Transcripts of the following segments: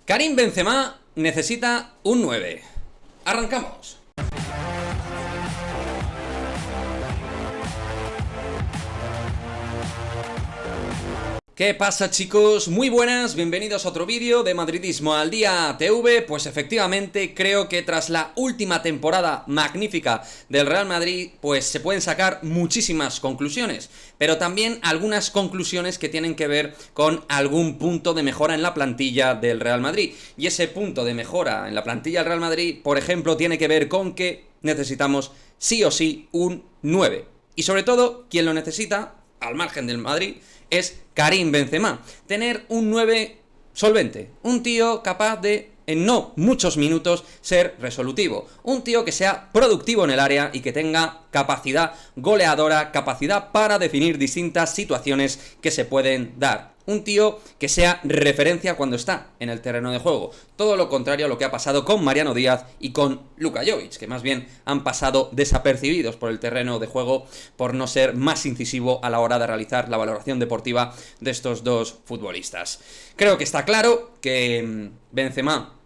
Karim Benzema necesita un 9. Arrancamos. ¿Qué pasa, chicos? Muy buenas, bienvenidos a otro vídeo de Madridismo al Día TV. Pues efectivamente creo que tras la última temporada magnífica del Real Madrid, pues se pueden sacar muchísimas conclusiones, pero también algunas conclusiones que tienen que ver con algún punto de mejora en la plantilla del Real Madrid. Y ese punto de mejora en la plantilla del Real Madrid, por ejemplo, tiene que ver con que necesitamos sí o sí un 9. Y sobre todo, quien lo necesita, al margen del Madrid, es Karim Benzema. Tener un 9 solvente, un tío capaz de, en no muchos minutos, ser resolutivo, un tío que sea productivo en el área y que tenga capacidad goleadora, capacidad para definir distintas situaciones que se pueden dar. Un tío que sea referencia cuando está en el terreno de juego. Todo lo contrario a lo que ha pasado con Mariano Díaz y con Luka Jovic, que más bien han pasado desapercibidos por el terreno de juego por no ser más incisivo a la hora de realizar la valoración deportiva de estos dos futbolistas. Creo que está claro que Benzema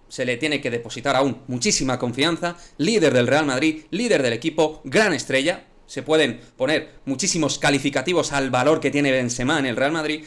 se le tiene que depositar aún muchísima confianza, líder del Real Madrid, líder del equipo, gran estrella. Se pueden poner muchísimos calificativos al valor que tiene Benzema en el Real Madrid,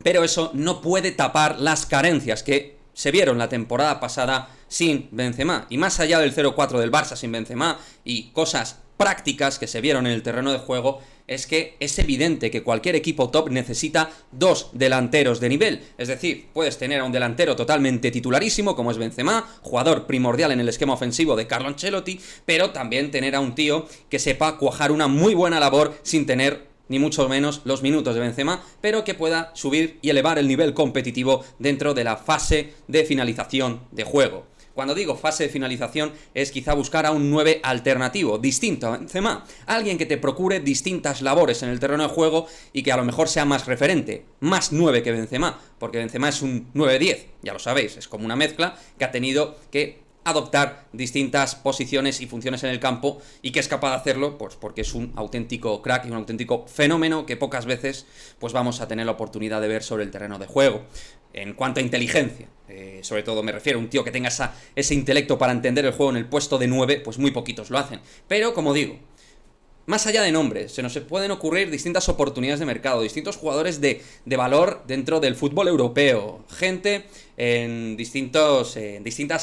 pero eso no puede tapar las carencias que se vieron la temporada pasada sin Benzema. Y más allá del 0-4 del Barça sin Benzema y cosas prácticas que se vieron en el terreno de juego, es que es evidente que cualquier equipo top necesita dos delanteros de nivel. Es decir, puedes tener a un delantero totalmente titularísimo, como es Benzema, jugador primordial en el esquema ofensivo de Carlo Ancelotti, pero también tener a un tío que sepa cuajar una muy buena labor sin tener ni mucho menos los minutos de Benzema, pero que pueda subir y elevar el nivel competitivo dentro de la fase de finalización de juego. Cuando digo fase de finalización, es quizá buscar a un 9 alternativo, distinto a Benzema. Alguien que te procure distintas labores en el terreno de juego y que a lo mejor sea más referente, más 9 que Benzema, porque Benzema es un 9-10, ya lo sabéis, es como una mezcla que ha tenido que adoptar distintas posiciones y funciones en el campo y que es capaz de hacerlo pues porque es un auténtico crack y un auténtico fenómeno que pocas veces pues vamos a tener la oportunidad de ver sobre el terreno de juego. En cuanto a inteligencia, sobre todo me refiero a un tío que tenga ese intelecto para entender el juego en el puesto de 9, pues muy poquitos lo hacen. Pero, como digo, más allá de nombres, se nos pueden ocurrir distintas oportunidades de mercado, distintos jugadores de valor dentro del fútbol europeo, gente en distintas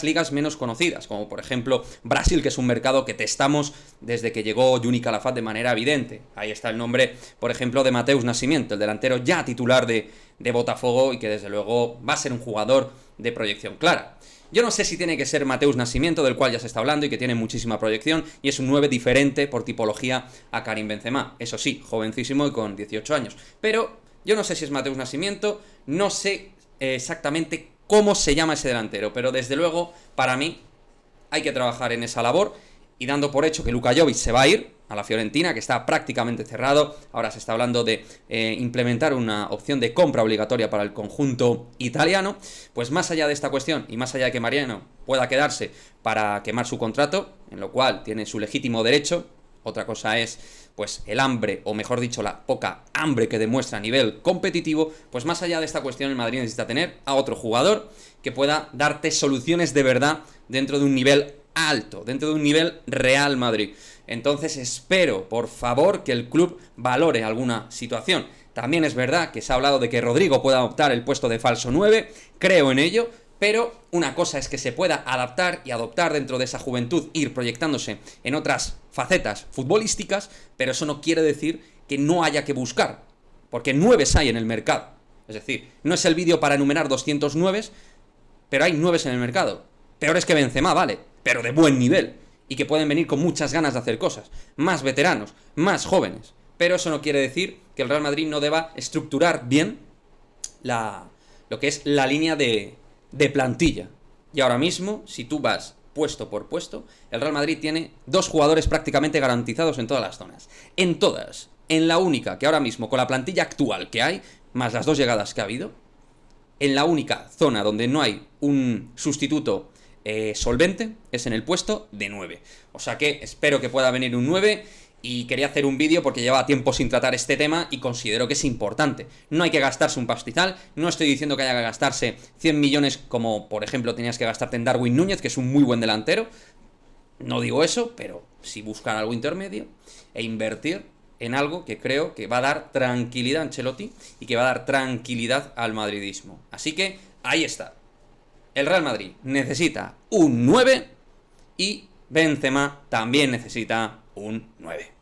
ligas menos conocidas, como por ejemplo Brasil, que es un mercado que testamos desde que llegó Juni Calafat de manera evidente. Ahí está el nombre, por ejemplo, de Mateus Nascimento, el delantero ya titular de Botafogo y que desde luego va a ser un jugador de proyección clara. Yo no sé si tiene que ser Mateus Nascimento, del cual ya se está hablando y que tiene muchísima proyección, y es un 9 diferente por tipología a Karim Benzema. Eso sí, jovencísimo y con 18 años. Pero yo no sé si es Mateus Nascimento, no sé exactamente cómo se llama ese delantero, pero desde luego, para mí, hay que trabajar en esa labor, y dando por hecho que Luka Jovic se va a ir a la Fiorentina, que está prácticamente cerrado. Ahora se está hablando de implementar una opción de compra obligatoria para el conjunto italiano. Pues más allá de esta cuestión y más allá de que Mariano pueda quedarse para quemar su contrato, en lo cual tiene su legítimo derecho, otra cosa es pues el hambre, o mejor dicho, la poca hambre que demuestra a nivel competitivo. Pues más allá de esta cuestión, el Madrid necesita tener a otro jugador que pueda darte soluciones de verdad dentro de un nivel alto, dentro de un nivel Real Madrid. Entonces espero, por favor, que el club valore alguna situación. También es verdad que se ha hablado de que Rodrigo pueda optar el puesto de falso 9, creo en ello, pero una cosa es que se pueda adaptar y adoptar dentro de esa juventud, ir proyectándose en otras facetas futbolísticas, pero eso no quiere decir que no haya que buscar, porque 9 hay en el mercado. Es decir, no es el vídeo para enumerar 209, pero hay 9 en el mercado. Peores que Benzema, vale, pero de buen nivel, y que pueden venir con muchas ganas de hacer cosas, más veteranos, más jóvenes. Pero eso no quiere decir que el Real Madrid no deba estructurar bien lo que es la línea de plantilla. Y ahora mismo, si tú vas puesto por puesto, el Real Madrid tiene dos jugadores prácticamente garantizados en todas las zonas. En todas. En la única que ahora mismo, con la plantilla actual que hay, más las dos llegadas que ha habido, en la única zona donde no hay un sustituto solvente es en el puesto de 9. O sea que espero que pueda venir un 9 Y quería hacer un vídeo porque llevaba tiempo sin tratar este tema y considero que es importante. No hay que gastarse un pastizal, no estoy diciendo que haya que gastarse 100 millones como por ejemplo tenías que gastarte en Darwin Núñez, que es un muy buen delantero. No digo eso, pero sí buscar algo intermedio e invertir en algo que creo que va a dar tranquilidad a Ancelotti y que va a dar tranquilidad al madridismo. Así que ahí está. El Real Madrid necesita un 9 y Benzema también necesita un 9.